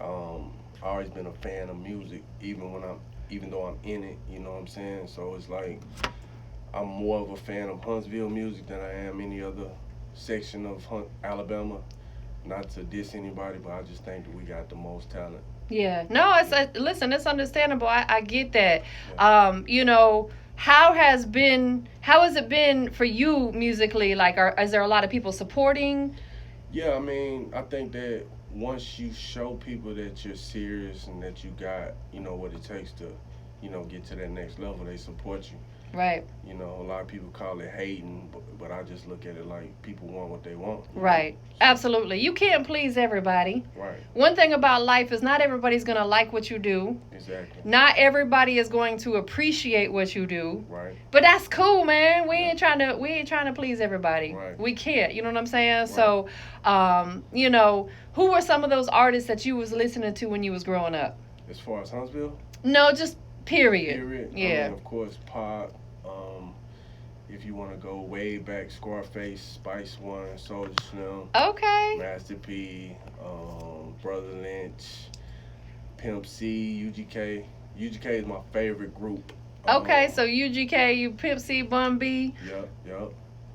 I always been a fan of music, even though I'm in it. You know what I'm saying? So it's like I'm more of a fan of Huntsville music than I am any other section of Alabama. Not to diss anybody, but I just think that we got the most talent. Yeah. No, listen, it's understandable. I get that. Yeah. You know, how has it been for you musically? Like, is there a lot of people supporting? Yeah, I mean, I think that once you show people that you're serious and that you got, what it takes to, get to that next level, they support you. Right. A lot of people call it hating, but I just look at it like people want what they want. Right. So, Absolutely. You can't please everybody. right, One thing about life is not everybody's going to like what you do. exactly, Not everybody is going to appreciate what you do. right, But that's cool, man. yeah, We ain't trying to please everybody. right, We can't. You know what I'm saying? right. So, who were some of those artists that you was listening to when you was growing up? As far as Huntsville, No, just period. period. I Yeah. mean, of course, pop. If you want to go way back, Scarface, Spice One, Soldier Slim, Okay. Master P, Brother Lynch, Pimp C, UGK. UGK is my favorite group. Okay, so UGK, you Pimp C, Bun B. Yep, yep.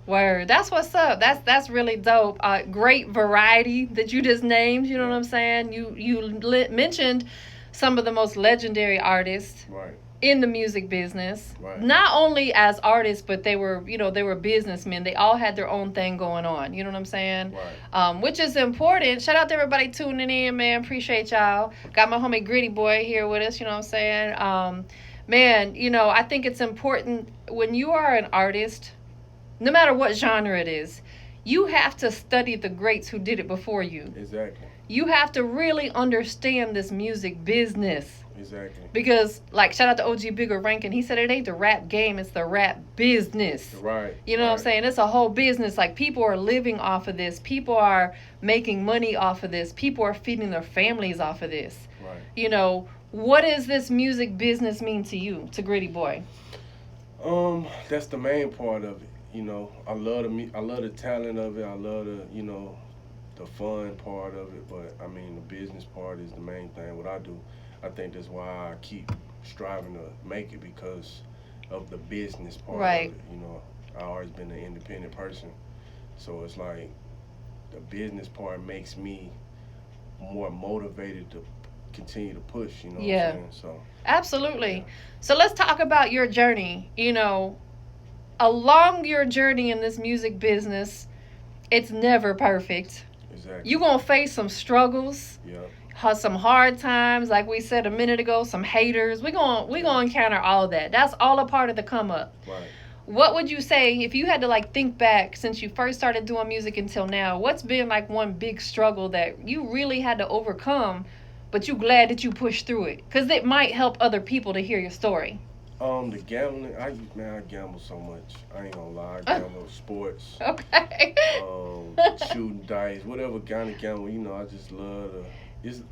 Word. That's what's up. That's really dope. Great variety that you just named. You know what Yeah, I'm saying? You mentioned some of the most legendary artists right, in the music business. right, Not only as artists, but they were businessmen. They all had their own thing going on. You know what I'm saying? right. Which is important. Shout out to everybody tuning in, man. Appreciate y'all. Got my homie Gritty Boy here with us. You know what I'm saying? Man, I think it's important when you are an artist, no matter what genre it is, you have to study the greats who did it before you. Exactly, You have to really understand this music business. exactly. Because, like, shout out to OG Bigger Rankin. He said it ain't the rap game, it's the rap business. Right, You know what I'm right, saying? It's a whole business. Like, people are living off of this. People are making money off of this. People are feeding their families off of this. right. What does this music business mean to you, to Gritty Boy? That's the main part of it. I love the talent of it. I love the fun part of it. But I mean, the business part is the main thing. What I do, I think that's why I keep striving to make it because of the business part of Right. it. I always been an independent person, so it's like the business part makes me more motivated to continue to push. You know what I'm Yeah, saying? So yeah, absolutely. So let's talk about your journey. Along your journey in this music business, it's never perfect. exactly. You're going to face some struggles, Yeah, some hard times, like we said a minute ago, some haters. yeah. We're going to encounter all that. That's all a part of the come up. Right. What would you say if you had to like think back since you first started doing music until now? What's been like one big struggle that you really had to overcome, but you glad that you pushed through it? Cuz it might help other people to hear your story. The gambling, I gamble so much. I ain't gonna lie, I gamble sports, Okay. um, shooting dice, whatever kind of gamble. I just love to.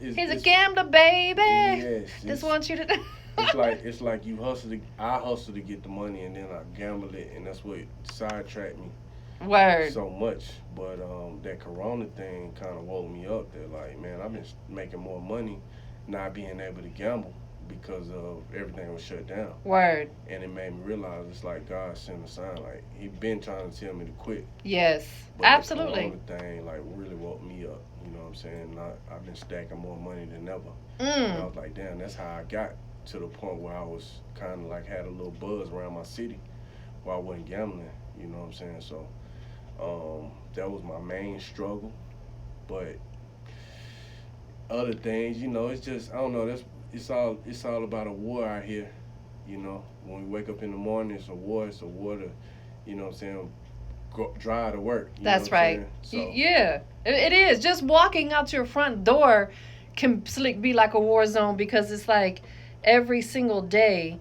He's a gambler, baby. Yes, Just want you to. it's like you hustle. I hustle to get the money, and then I gamble it, and that's what sidetracked me Word. so much. But that Corona thing kind of woke me up. That like, man, I've been making more money not being able to gamble because of everything was shut down. Word. And it made me realize it's like God sent a sign. Like he been trying to tell me to quit, Yes. but the Absolutely. Corona thing like really woke me up. You know what I'm saying? I've been stacking more money than ever, and I Mm. was like, damn, that's how I got to the point where I was kind of like had a little buzz around my city, where I wasn't gambling. You know what I'm saying? So that was my main struggle. But other things, it's just I don't know. It's all about a war out here. When we wake up in the morning, it's a war. It's a war to, what I'm saying, drive to work. You know That's what I'm right. saying? So Yeah. It is. Just walking out your front door can be like a war zone because it's like every single day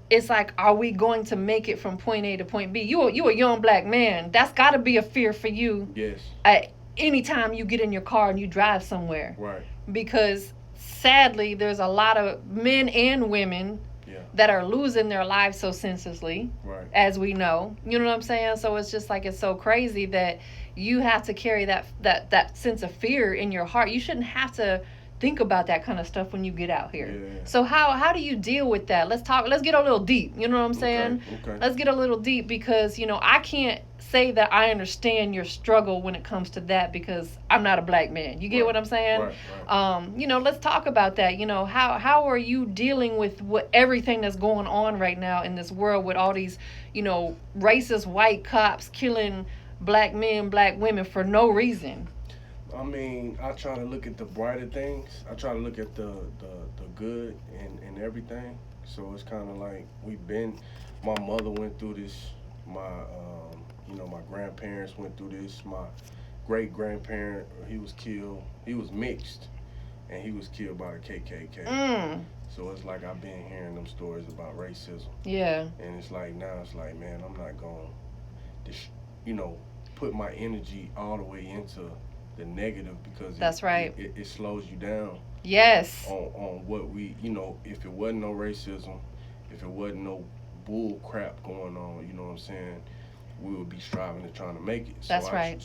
it's like, are we going to make it from point A to point B? You a young black man. That's got to be a fear for you yes, at any time you get in your car and you drive somewhere, right, because sadly there's a lot of men and women yeah, that are losing their lives so senselessly, right, as we know. You know what I'm saying? So it's just like it's so crazy that you have to carry that sense of fear in your heart. You shouldn't have to think about that kind of stuff when you get out here. Yeah. So how do you deal with that? Let's talk. Let's get a little deep. You know what I'm Okay. saying? Okay. Let's get a little deep because I can't say that I understand your struggle when it comes to that because I'm not a black man. You get Right. what I'm saying? Right. Right. Let's talk about that. How are you dealing with what everything that's going on right now in this world with all these racist white cops killing black men, black women for no reason? I mean, I try to look at the brighter things. I try to look at the good and everything. So it's kind of like my mother went through this. My grandparents went through this. My great grandparent, he was killed. He was mixed, and he was killed by the KKK. Mm. So it's like I've been hearing them stories about racism, Yeah. and it's like now it's like, man, I'm not going to, you know, put my energy all the way into the negative because That's right. it slows you down Yes. on what if it wasn't no racism, if it wasn't no bull crap going on, you know what I'm saying, we would be striving to trying to make it. That's right.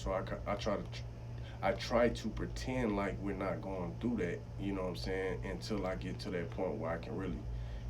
I try to pretend like we're not going through that, you know what I'm saying, until I get to that point where I can really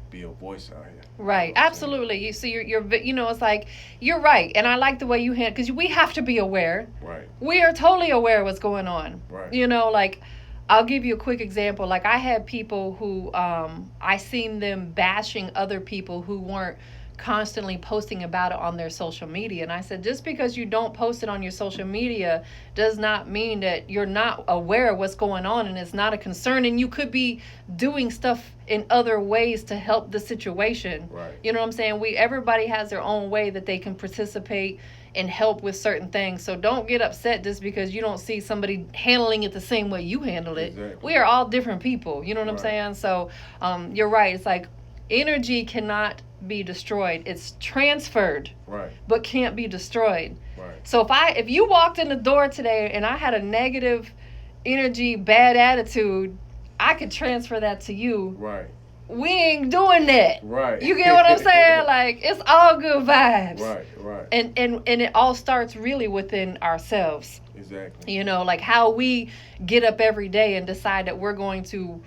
be a voice out here. You Right, know what I'm saying? absolutely. You see, it's like you're right, and I like the way you handle because we have to be aware. Right, We are totally aware of what's going on. right, Like I'll give you a quick example. Like I had people who I seen them bashing other people who weren't constantly posting about it on their social media, and I said just because you don't post it on your social media does not mean that you're not aware of what's going on and it's not a concern, and you could be doing stuff in other ways to help the situation. right. You know what I'm saying? Everybody has their own way that they can participate and help with certain things. So don't get upset just because you don't see somebody handling it the same way you handle it. Exactly. We are all different people. You know what I'm Right. saying? So you're right. It's like energy cannot be destroyed. It's transferred, Right, but can't be destroyed. right, So if you walked in the door today and I had a negative energy, bad attitude, I could transfer that to you. right, We ain't doing that. right. You get what I'm saying? Like it's all good vibes. Right, right. And it all starts really within ourselves. Exactly. Like how we get up every day and decide that we're going to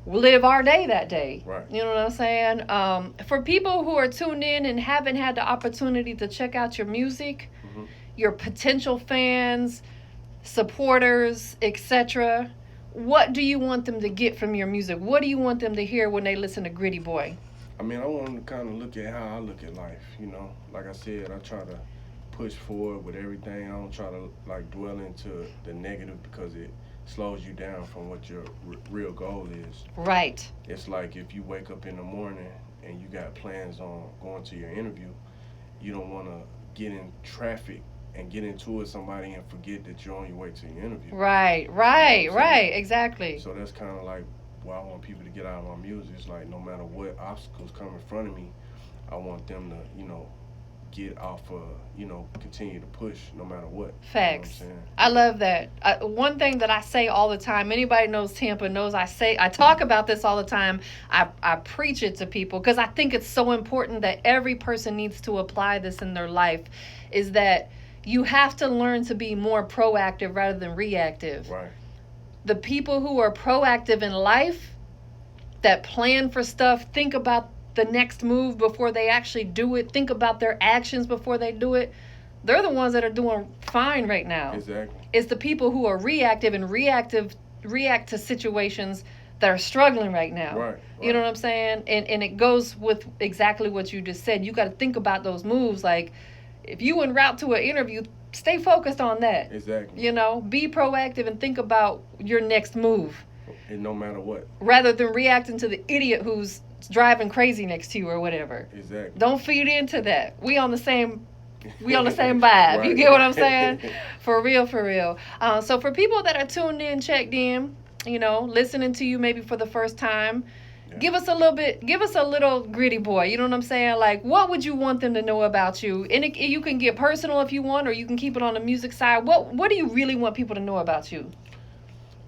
live our day that day. Right. You know what I'm saying? For people who are tuned in and haven't had the opportunity to check out your music, Hmm. your potential fans, supporters, etc., what do you want them to get from your music? What do you want them to hear when they listen to Gritty Boy? I mean, I want them to kind of look at how I look at life. Like I said, I try to push forward with everything. I don't try to like dwell into the negative because it slows you down from what your real goal is. Right. It's like if you wake up in the morning and you got plans on going to your interview, you don't want to get in traffic and get into it with somebody and forget that you're on your way to your interview. Right, You know what I'm saying? right, exactly. So that's kind of like what I want people to get out of my music. It's like no matter what obstacles come in front of me, I want them to, get off continue to push no matter what. Facts. You know what I I'm saying? love that. One thing that I say all the time, anybody knows Tampa knows I talk about this all the time. I preach it to people because I think it's so important that every person needs to apply this in their life is that you have to learn to be more proactive rather than reactive. Right. The people who are proactive in life that plan for stuff, think about the next move before they actually do it, think about their actions before they do it, they're the ones that are doing fine right now. Exactly. It's the people who are reactive and react to situations that are struggling right now. Right. You know what I'm saying? And it goes with exactly what you just said. You got to think about those moves. Like if you en route to an interview, stay focused on that. Exactly. Be proactive and think about your next move And no matter what. rather than reacting to the idiot who's driving crazy next to you or whatever. Exactly. Don't feed into that. We on the same vibe. Right. You get what I'm saying? For real, for real. So for people that are tuned in, checked in, listening to you maybe for the first time, Yeah. give us a little Gritty Boy. You know what I'm saying? Like, what would you want them to know about you? And you can get personal if you want, or you can keep it on the music side. What do you really want people to know about you?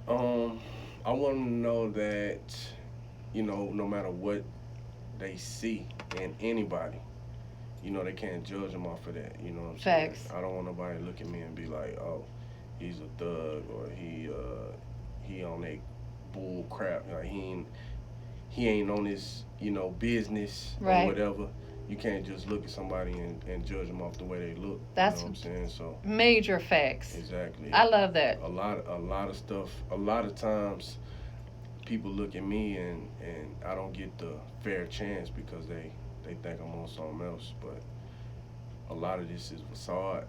I want them to know that, no matter what they see in anybody, they can't judge them off of that. You know what I'm saying? Facts. I don't want nobody to look at me and be like, oh, he's a thug or he on a bull crap. Like he ain't on his business or Right. whatever. You can't just look at somebody and judge them off the way they look. You know That's what I'm saying? So major facts. exactly. I love that. A lot of stuff. A lot of times people look at me and I don't get the fair chance because they think I'm on something else. But a lot of this is facade.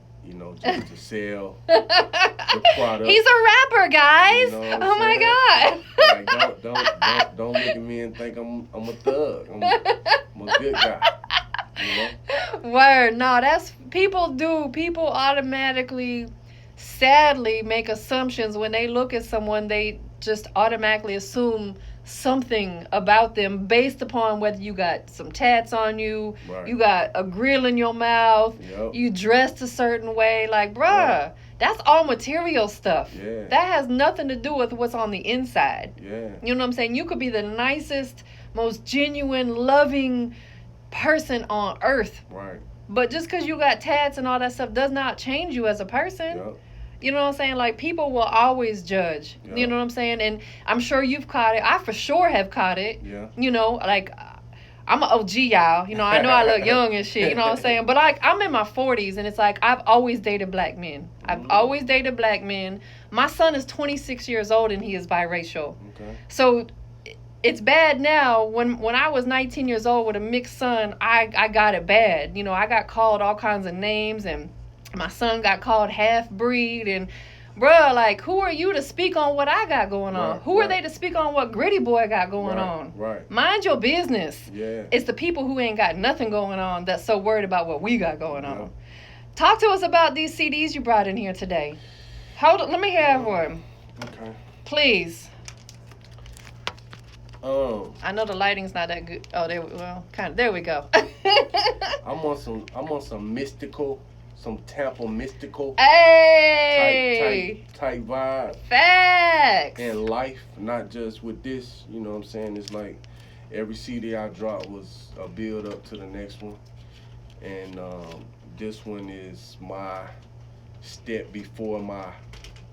Just to sell the product. He's a rapper, guys. You know what I'm Oh my saying? god. Like don't look at me and think I'm a thug. I'm a good guy. Word. No, that's people do. People automatically, sadly, make assumptions when they look at someone. They just automatically assume something about them based upon whether you got some tats on you, Right. you got a grill in your mouth, Yep. you dressed a certain way. Like, bruh, Right. that's all material stuff. Yeah. That has nothing to do with what's on the inside. Yeah. You know what I'm saying? You could be the nicest, most genuine, loving person on earth. Right. But just because you got tats and all that stuff does not change you as a person. Yep. You know what I'm saying? Like, people will always judge. Yeah. You know what I'm saying? And I'm sure you've caught it. I for sure have caught it. Yeah. Like, I'm an OG, y'all. I know I look young and shit. You know what I'm saying? But, like, I'm in my 40s, and it's like I've always dated black men. I've always dated black men. My son is 26 years old, and he is biracial. Okay. So it's bad now. When I was 19 years old with a mixed son, I got it bad. I got called all kinds of names, and my son got called half-breed. And, bruh, like, who are you to speak on what I got going on? Right, Who are right. they to speak on what Gritty Boy got going Right, on? right. Mind your business. Yeah. It's the people who ain't got nothing going on that's so worried about what we got going Yeah. on. Talk to us about these CDs you brought in here today. Hold on, let me have one, Okay. please. Um, I know the lighting's not that good. Oh, there we go. I'm on some mystical, some Tampa mystical Hey! type vibe Facts! in life, not just with this. You know what I'm saying? It's like every CD I dropped was a build up to the next one, and this one is my step before my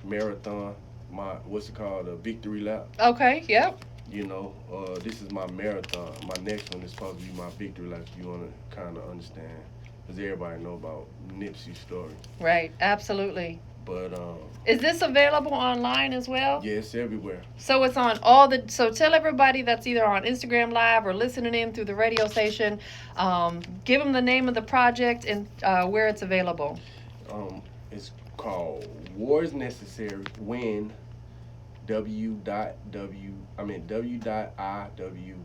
marathon. My what's it called? A victory lap. Okay, yep. This is my marathon. My next one is supposed to be my victory lap. If you want to kind of understand, because everybody know about Nipsey's story. Right, absolutely. But Is this available online as well? yeah, it's everywhere. So it's on so tell everybody that's either on Instagram Live or listening in through the radio station, give them the name of the project and where it's available. It's called War is Necessary When W dot W I mean W dot I W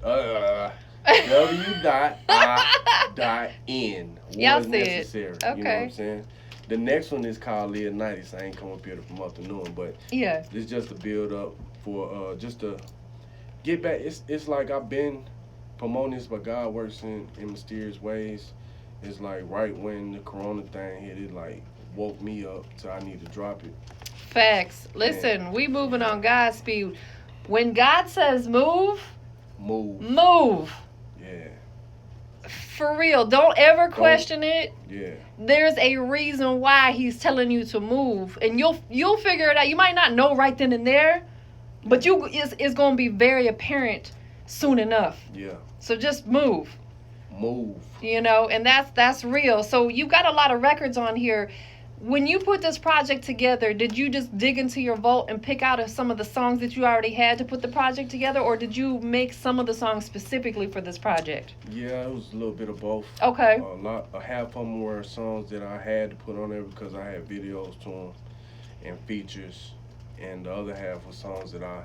W dot I dot N. War Y'all is see it. necessary. You know what Okay. I'm saying? The next one is called Live 90s. I ain't come up here to promote the new one, but Yeah. it's just a build up for just to get back. It's like I've been promoting this, but God works in mysterious ways. It's like right when the corona thing hit, it like woke me up so I need to drop it. Facts. Listen, we moving on God's speed. When God says move, move. Yeah. For real. Don't ever question it. Yeah. There's a reason why he's telling you to move, and you'll figure it out. You might not know right then and there, but it's going to be very apparent soon enough. Yeah. So just move. Move. And that's real. So you got a lot of records on here. When you put this project together, did you just dig into your vault and pick out some of the songs that you already had to put the project together, or did you make some of the songs specifically for this project? Yeah, it was a little bit of both. Okay. Half of them were songs that I had to put on there because I had videos to them and features, and the other half was songs that I,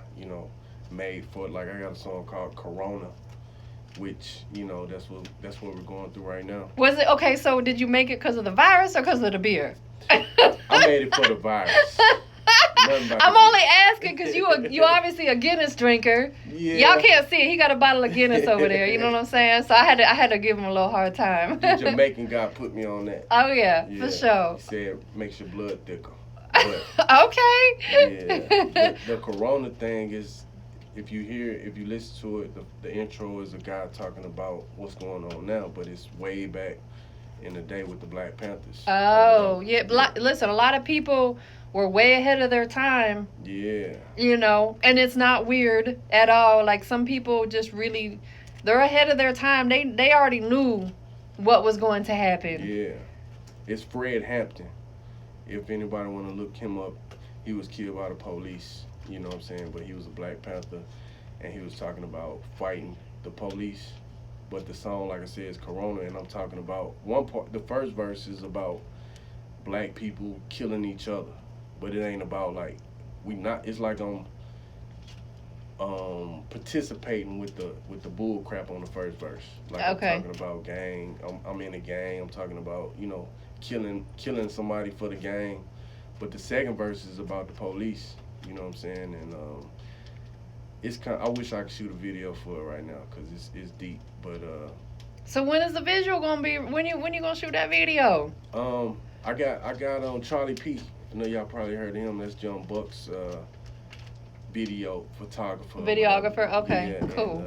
made for it. Like I got a song called Corona, which that's what we're going through right now. Was it okay? So did you make it because of the virus or because of the beer? I made it for the virus. I'm only asking because you obviously a Guinness drinker. Yeah. Y'all can't see it. He got a bottle of Guinness over there. You know what I'm saying? So I had to give him a little hard time. The Jamaican guy put me on that. Oh yeah, for sure. He said it makes your blood thicker. But, okay. yeah. The Corona thing is, if you listen to it, the intro is a guy talking about what's going on now, but it's way back in the day with the Black Panthers. Oh, yeah. Listen, a lot of people were way ahead of their time, Yeah. you know, and it's not weird at all. Like some people just really, they're ahead of their time. They already knew what was going to happen. Yeah. It's Fred Hampton. If anybody want to look him up, he was killed by the police. You know what I'm saying? But he was a Black Panther, and he was talking about fighting the police. But the song, like I said, is Corona, and I'm talking about one part. The first verse is about black people killing each other, but it ain't about like we not. It's like I'm participating with the bull crap on the first verse. Like Okay. I'm talking about gang. I'm in a gang. I'm talking about killing somebody for the gang. But the second verse is about the police. You know what I'm saying? And it's kind. I wish I could shoot a video for it right now because it's deep. But So when is the visual gonna be? When you gonna shoot that video? I got on Charlie P. I know y'all probably heard of him. That's John Buck's video photographer. Videographer. Okay, Yeah, cool.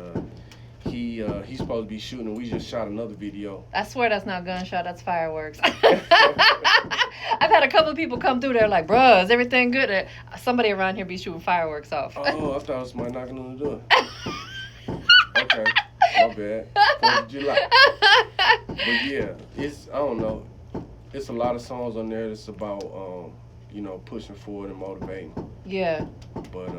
and he's supposed to be shooting, and we just shot another video. I swear that's not gunshot. That's fireworks. I've had a couple of people come through there like, bruh, is everything good? Somebody around here be shooting fireworks off. Oh, I thought it was somebody knocking on the door. Okay, my bad. 4th of July. But yeah, I don't know. It's a lot of songs on there that's about pushing forward and motivating. Yeah. But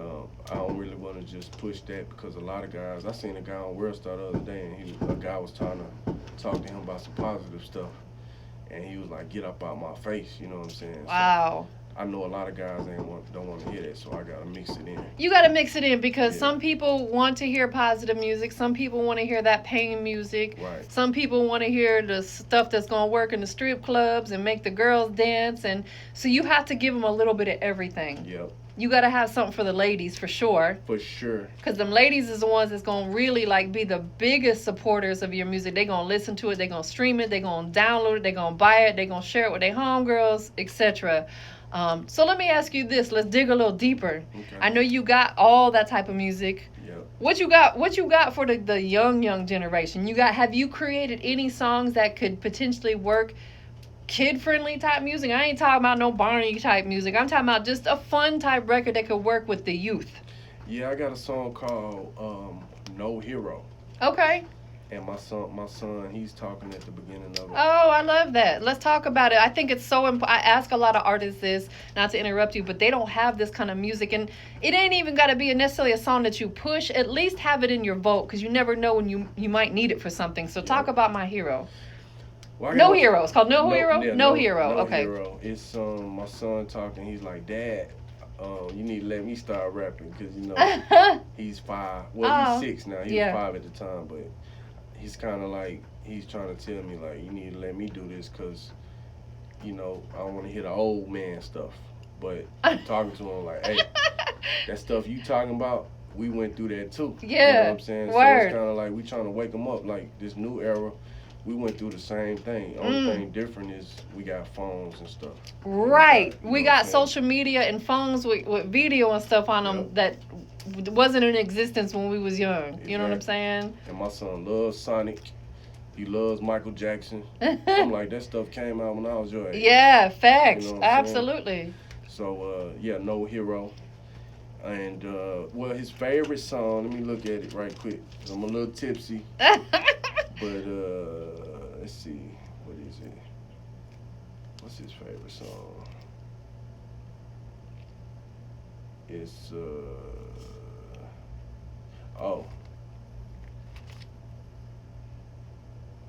I don't really want to just push that because a lot of guys. I seen a guy on Worldstar the other day, and a guy was trying to talk to him about some positive stuff, and he was like, "Get up out my face," you know what I'm saying? Wow. So I know a lot of guys don't want to hear that, so I gotta mix it in. You got to mix it in because Yeah. some people want to hear positive music. Some people want to hear that pain music. Right. Some people want to hear the stuff that's going to work in the strip clubs and make the girls dance. And so you have to give them a little bit of everything. Yep. You got to have something for the ladies for sure. For sure. Because them ladies is the ones that's going to really like be the biggest supporters of your music. They're going to listen to it. They're going to stream it. They're going to download it. They're going to buy it. They're going to share it with their homegirls, etc. So let me ask you this. Let's dig a little deeper. Okay. I know you got all that type of music. Yep. What you got for the young generation? Have you created any songs that could potentially work kid friendly type music? I ain't talking about no Barney type music. I'm talking about just a fun type record that could work with the youth. Yeah, I got a song called No Hero. Okay. And my son, he's talking at the beginning of it. Oh, I love that. Let's talk about it. I think it's so I ask a lot of artists this, not to interrupt you, but they don't have this kind of music. And it ain't even got to be necessarily a song that you push. At least have it in your vault because you never know when you might need it for something. So talk about My Hero. Well, No Hero. It's called No Hero? Yeah, No Hero. No Okay. Hero. It's my son talking. He's like, Dad, you need to let me start rapping because, he's 5. Well, he's 6 now. He was 5 at the time, but he's kind of like, he's trying to tell me, like, you need to let me do this because, I don't want to hear the old man stuff. But I'm talking to him like, hey, that stuff you talking about, we went through that too. Yeah. You know what I'm saying? Word. So it's kind of like we trying to wake them up. Like this new era, we went through the same thing. Only thing different is we got phones and stuff. Right. You know We what got I'm saying? social media and phones with video and stuff on them Yep. that wasn't in existence when we was young. You know what I'm Exactly. saying? And my son loves Sonic. He loves Michael Jackson. I'm like, that stuff came out when I was your age. Yeah, facts. You know what I'm saying? Absolutely. So, No Hero. And, his favorite song, let me look at it right quick. 'Cause I'm a little tipsy. But, let's see. What is it? What's his favorite song? It's, oh.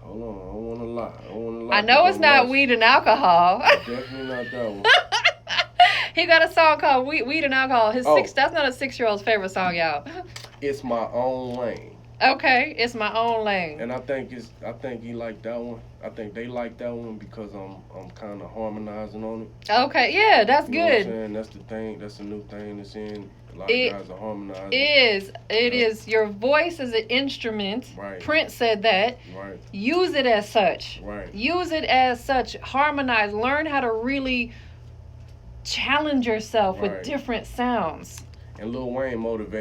Hold on, I don't want to lie. I know it's not weed and alcohol. Definitely not that one. He got a song called Weed and Alcohol. Oh. That's not a 6-year-old's favorite song, y'all. It's My Own Lane. Okay, It's My Own Lane. And I think he liked that one. I think they like that one because I'm kind of harmonizing on it. Okay, yeah, that's You know what I'm good. saying? That's the thing. That's a new thing that's in. A lot of guys are harmonizing. It is. Your voice is an instrument. Right. Prince said that. Right. Use it as such. Right. Use it as such. Harmonize. Learn how to really challenge yourself with Right. different sounds. And Lil Wayne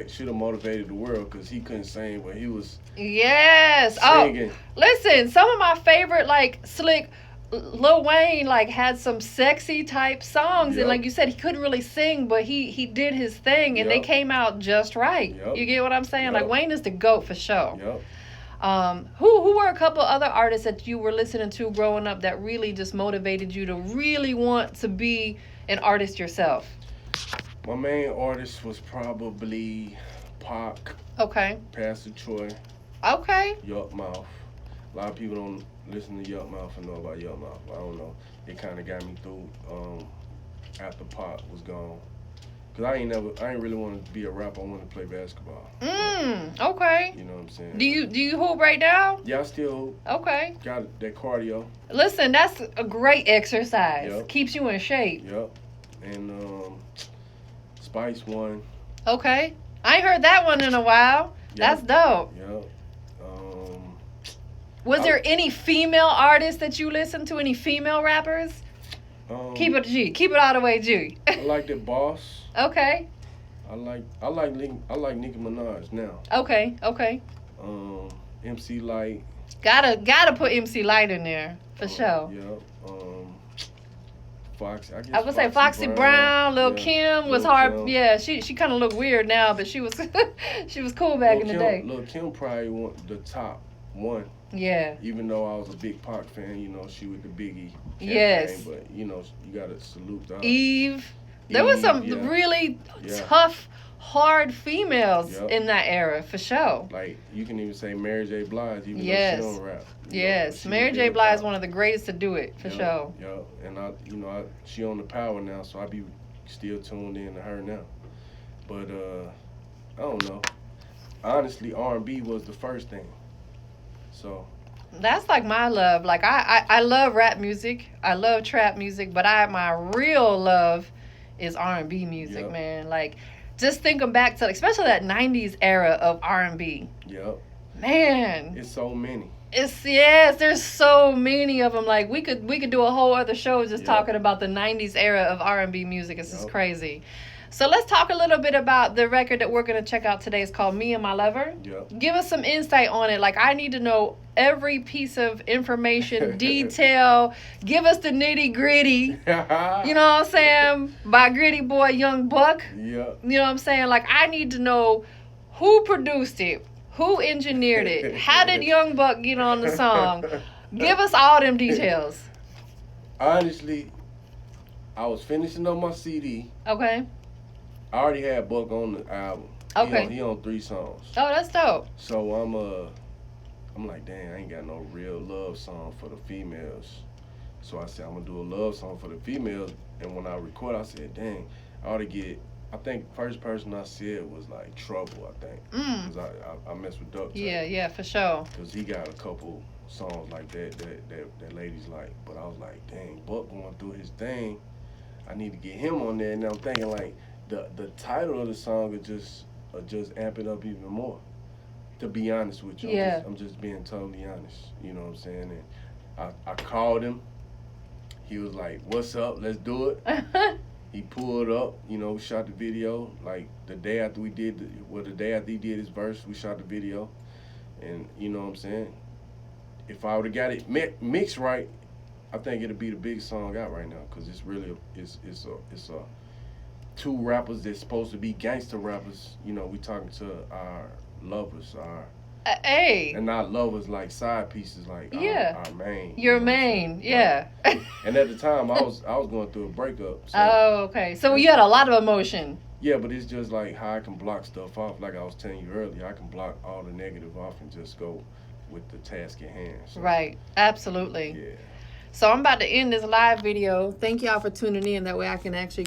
should have motivated the world because he couldn't sing, but he was Yes. singing. Oh, listen. Some of my favorite, like, slick. Lil Wayne like had some sexy type songs, and Yep. like you said, he couldn't really sing, but he did his thing, and they Yep. came out just right. Yep. You get what I'm saying? Like Yep. Wayne is the goat for sure. Yep. Who were a couple other artists that you were listening to growing up that really just motivated you to really want to be an artist yourself? My main artist was probably Pac, Okay. Pastor Troy, Okay. Yuck Mouth. A lot of people don't listen to Yuck Mouth and know about Yuck Mouth. I don't know. It kind of got me through after Pac was gone. Cause I ain't really want to be a rapper. I want to play basketball. Okay. You know what I'm saying? Do you hoop right now? Yeah, I still Okay. got that cardio. Listen, that's a great exercise. Yep. Keeps you in shape. Yep. And Spice One. Okay. I ain't heard that one in a while. Yep. That's dope. Yep. Was there any female artists that you listened to? Any female rappers? Keep it G. Keep it all the way G. I like that Boss. Okay. I like Nicki Minaj now. Okay. Okay. MC Light. Gotta put MC Light in there for sure. Yeah. Foxy. I guess I would say Foxy Brown, Lil Kim was Lil hard. Kim. Yeah, she kind of looked weird now, but she was she was cool back in the day. Lil Kim probably the top one. Yeah. Even though I was a big Pac fan, she was the Biggie campaign, Yes. but you gotta salute her. Eve. There was some yeah. really Yeah. tough, hard females Yep. in that era for sure. Like you can even say Mary J. Blige, even Yes. though she don't rap. Yes, she Mary was J. big Blige Pac. is one of the greatest to do it for sure. Yeah, and she on the power now, so I be still tuned in to her now. But I don't know. Honestly, R&B was the first thing. So That's like my love. Like I love rap music. I love trap music, but my real love is R&B music, Yep. man. Like just thinking back to especially that 90s era of R&B. yep, Man, it's so many. there's so many of them. Like we could do a whole other show just Yep. talking about the 90s era of R&B music. It's just Yep. crazy. So let's talk a little bit about the record that we're going to check out today. It's called Me and My Lover. Yep. Give us some insight on it. Like I need to know every piece of information, detail. Give us the nitty gritty. You know what I'm saying? By Gritty Boy Young Buck. Yep. You know what I'm saying? Like I need to know who produced it, who engineered it, how did Young Buck get on the song? Give us all them details. Honestly, I was finishing up my CD. Okay. I already had Buck on the album. Okay. He on 3 songs. Oh, that's dope. So I'm like, dang, I ain't got no real love song for the females. So I said, I'm gonna do a love song for the females. And when I record, I said, dang, I ought to get. I think first person I said was like Trouble. I think because I mess with Duck Tape. Yeah, for sure. Because he got a couple songs like that ladies like. But I was like, dang, Buck going through his thing. I need to get him on there. And I'm thinking like the title of the song would just amp it up even more. To be honest with you, Yeah. I'm just being totally honest. You know what I'm saying? And I called him. He was like, "What's up? Let's do it." He pulled up. We shot the video. Like the day after he did his verse, we shot the video. And you know what I'm saying? If I would have got it mixed right, I think it'll be the biggest song out right now. Cause it's really it's a 2 rappers that's supposed to be gangster rappers. We talking to our lovers, Hey. and not lovers like side pieces, like Yeah. our main. Your you know what I'm main, saying? yeah. Right. And at the time, I was going through a breakup. So, Oh, okay. So you had a lot of emotion. yeah, but it's just like how I can block stuff off. Like I was telling you earlier, I can block all the negative off and just go with the task at hand. So, Right. Absolutely. Yeah. So I'm about to end this live video. Thank y'all for tuning in. That way I can actually